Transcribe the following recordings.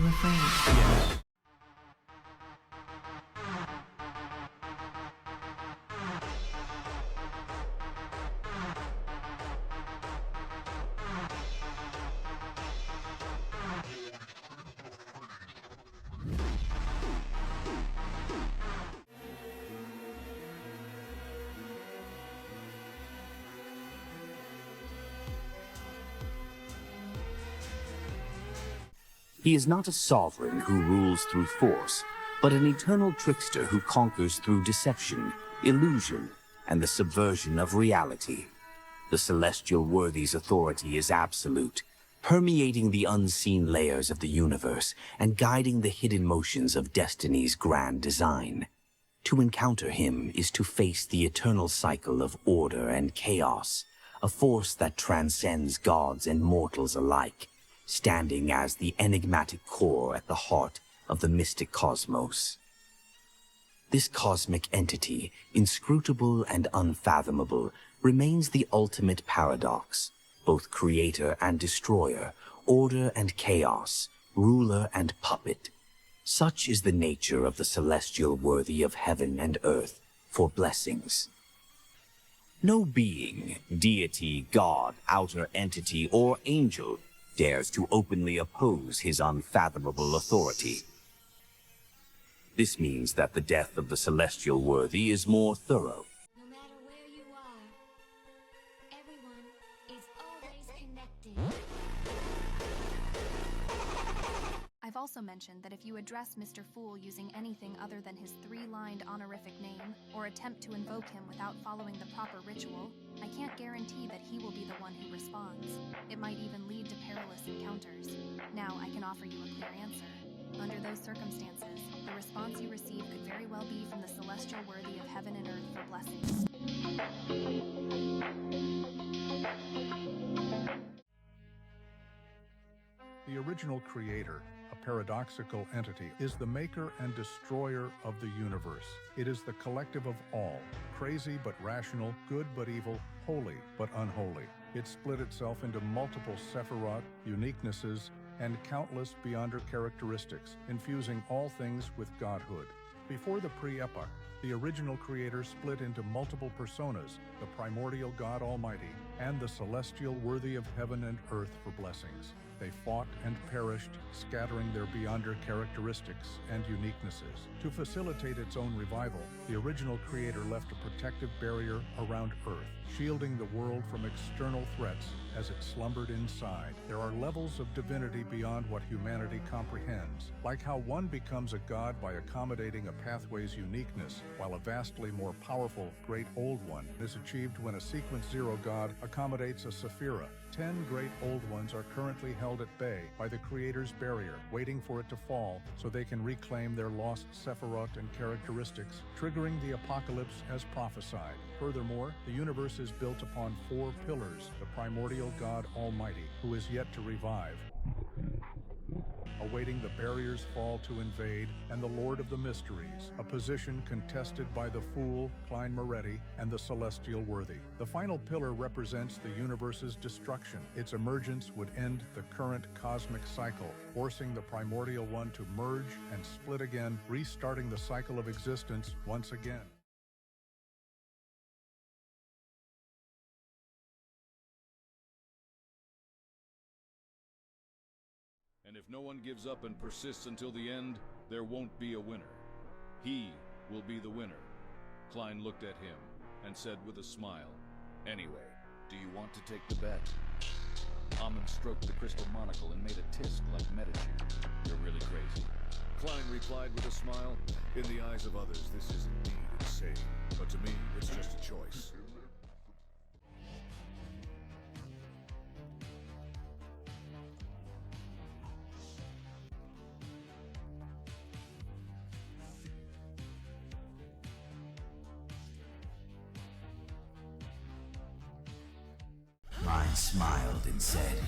afraid? Yes. He is not a sovereign who rules through force, but an eternal trickster who conquers through deception, illusion, and the subversion of reality. The celestial worthy's authority is absolute, permeating the unseen layers of the universe and guiding the hidden motions of destiny's grand design. To encounter him is to face the eternal cycle of order and chaos, a force that transcends gods and mortals alike, standing as the enigmatic core at the heart of the mystic cosmos. This cosmic entity, inscrutable and unfathomable, remains the ultimate paradox, both creator and destroyer, order and chaos, ruler and puppet. Such is the nature of the celestial worthy of heaven and earth for blessings. No being, deity, god, outer entity, or angel dares to openly oppose his unfathomable authority. This means that the death of the celestial worthy is more thorough. No matter where you are, everyone is always connected. I've also mentioned that if you address Mr. Fool using anything other than his 3-lined honorific name, or attempt to invoke him without following the proper ritual, I can't guarantee that he will be the one who responds. It might even lead to perilous encounters. Now, I can offer you a clear answer. Under those circumstances, the response you receive could very well be from the celestial worthy of heaven and earth for blessings. The original creator, a paradoxical entity, is the maker and destroyer of the universe. It is the collective of all, crazy but rational, good but evil, holy but unholy. It split itself into multiple Sephiroth, uniquenesses, and countless beyonder characteristics, infusing all things with godhood. Before the pre-epoch, the original creator split into multiple personas, the primordial God Almighty, and the celestial worthy of heaven and earth for blessings. They fought and perished, scattering their beyonder characteristics and uniquenesses. To facilitate its own revival, the original creator left a protective barrier around Earth, shielding the world from external threats as it slumbered inside. There are levels of divinity beyond what humanity comprehends, like how one becomes a god by accommodating a pathway's uniqueness, while a vastly more powerful Great Old One is achieved when a Sequence Zero god accommodates a Sephira. 10 Great Old Ones are currently held at bay by the Creator's barrier, waiting for it to fall so they can reclaim their lost Sephiroth and characteristics, triggering the apocalypse as prophesied. Furthermore, the universe is built upon 4 pillars: the primordial God Almighty, who is yet to revive, awaiting the barrier's fall to invade, and the Lord of the Mysteries, a position contested by the Fool, Klein Moretti, and the Celestial Worthy. The final pillar represents the universe's destruction. Its emergence would end the current cosmic cycle, forcing the primordial one to merge and split again, restarting the cycle of existence once again. And if no one gives up and persists until the end, there won't be a winner. He will be the winner. Klein looked at him and said with a smile, "Anyway, do you want to take the bet?" Amon stroked the crystal monocle and made a tisk like Medici. "You're really crazy." Klein replied with a smile, "In the eyes of others, this is indeed insane. But to me, it's just a choice." Klein smiled and said,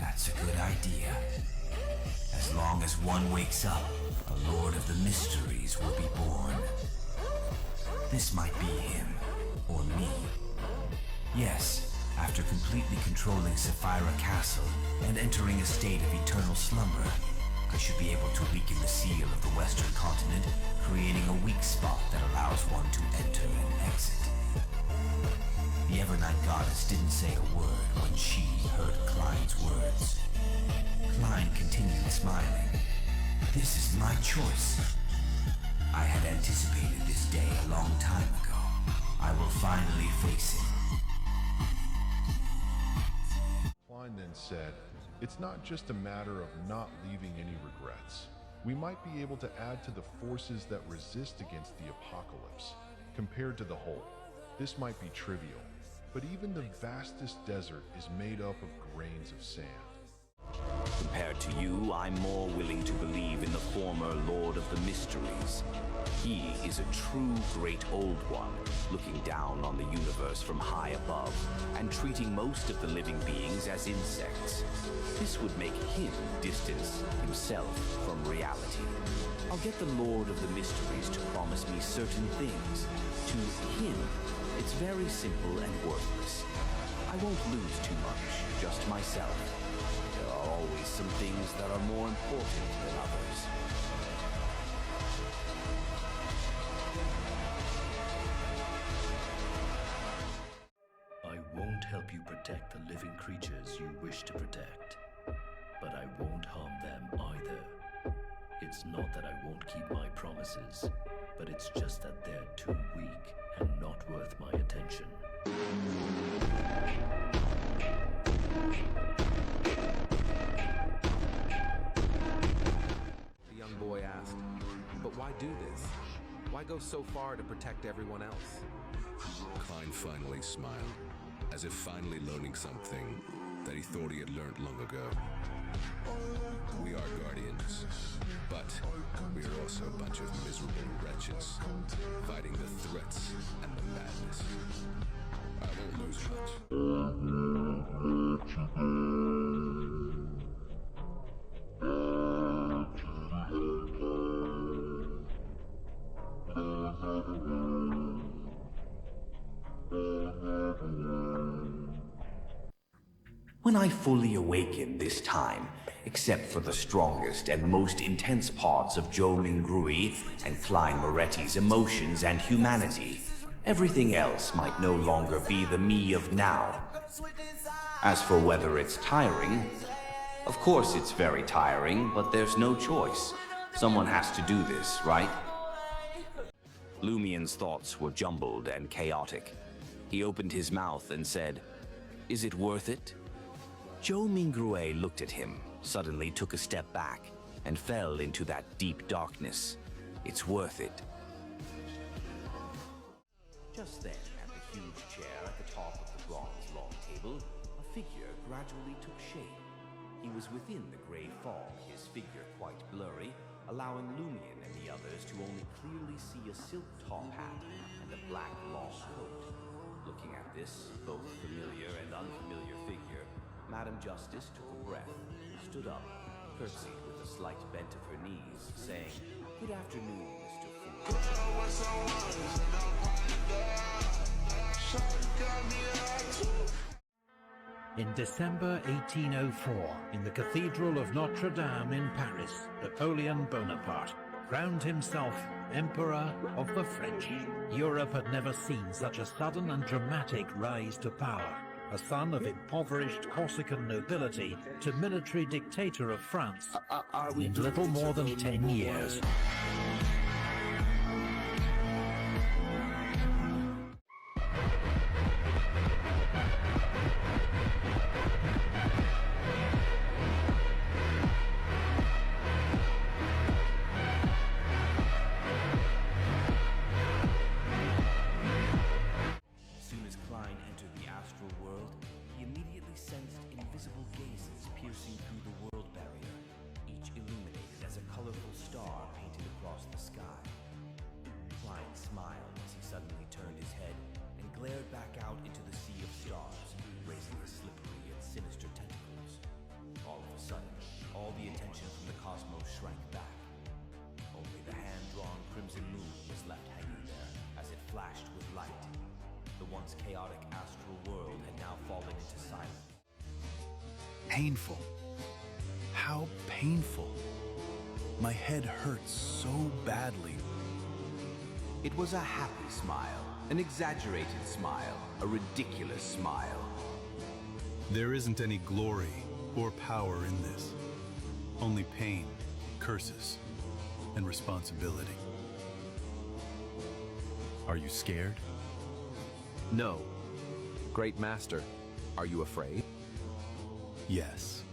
"That's a good idea. As long as one wakes up, a Lord of the Mysteries will be born. This might be him, or me. Yes, after completely controlling Sapphira Castle and entering a state of eternal slumber, I should be able to weaken the seal of the Western continent, creating a weak spot that allows one to enter and exit. The Evernight goddess didn't say a word when she heard Klein's words. Klein continued smiling. This is my choice. I had anticipated this day a long time ago. I will finally face it. Klein then said, "It's not just a matter of not leaving any regrets. We might be able to add to the forces that resist against the apocalypse. Compared to the whole, this might be trivial, but even the vastest desert is made up of grains of sand." Compared to you, I'm more willing to believe in the former Lord of the Mysteries. He is a true great old one, looking down on the universe from high above, and treating most of the living beings as insects. This would make him distance himself from reality. I'll get the Lord of the Mysteries to promise me certain things. To him, it's very simple and worthless. I won't lose too much, just myself. There are always some things that are more important than others. I won't help you protect the living creatures you wish to protect, but I won't harm them either. It's not that I won't keep my promises, but it's just that they're too weak and not worth my attention. The young boy asked, "But why do this? Why go so far to protect everyone else?" Klein finally smiled, as if finally learning something that he thought he had learned long ago. We are guardians, but we are also a bunch of miserable wretches, fighting the threats and the madness. I won't lose much. When I fully awaken this time, except for the strongest and most intense parts of Joe Mingrui and Klein Moretti's emotions and humanity, everything else might no longer be the me of now. As for whether it's tiring, of course it's very tiring, but there's no choice. Someone has to do this, right? Lumien's thoughts were jumbled and chaotic. He opened his mouth and said, "Is it worth it?" Joe Mingrue looked at him, suddenly took a step back, and fell into that deep darkness. It's worth it. Just then, at the huge chair at the top of the bronze long table, a figure gradually took shape. He was within the gray fog, his figure quite blurry, allowing Lumien and the others to only clearly see a silk top hat and a black long coat. Looking at this, both familiar and unfamiliar figure, Madam Justice took a breath, stood up, curtsied with a slight bent of her knees, saying, "Good afternoon, Mr. Fool." In December 1804, in the Cathedral of Notre Dame in Paris, Napoleon Bonaparte crowned himself Emperor of the French. Europe had never seen such a sudden and dramatic rise to power. A son of impoverished Corsican nobility to military dictator of France in little more than 10 years. Chaotic astral world had now fallen into silence. Painful. How painful. My head hurts so badly. It was a happy smile, an exaggerated smile, a ridiculous smile. There isn't any glory or power in this. Only pain, curses, and responsibility. Are you scared? No. Great Master, are you afraid? Yes.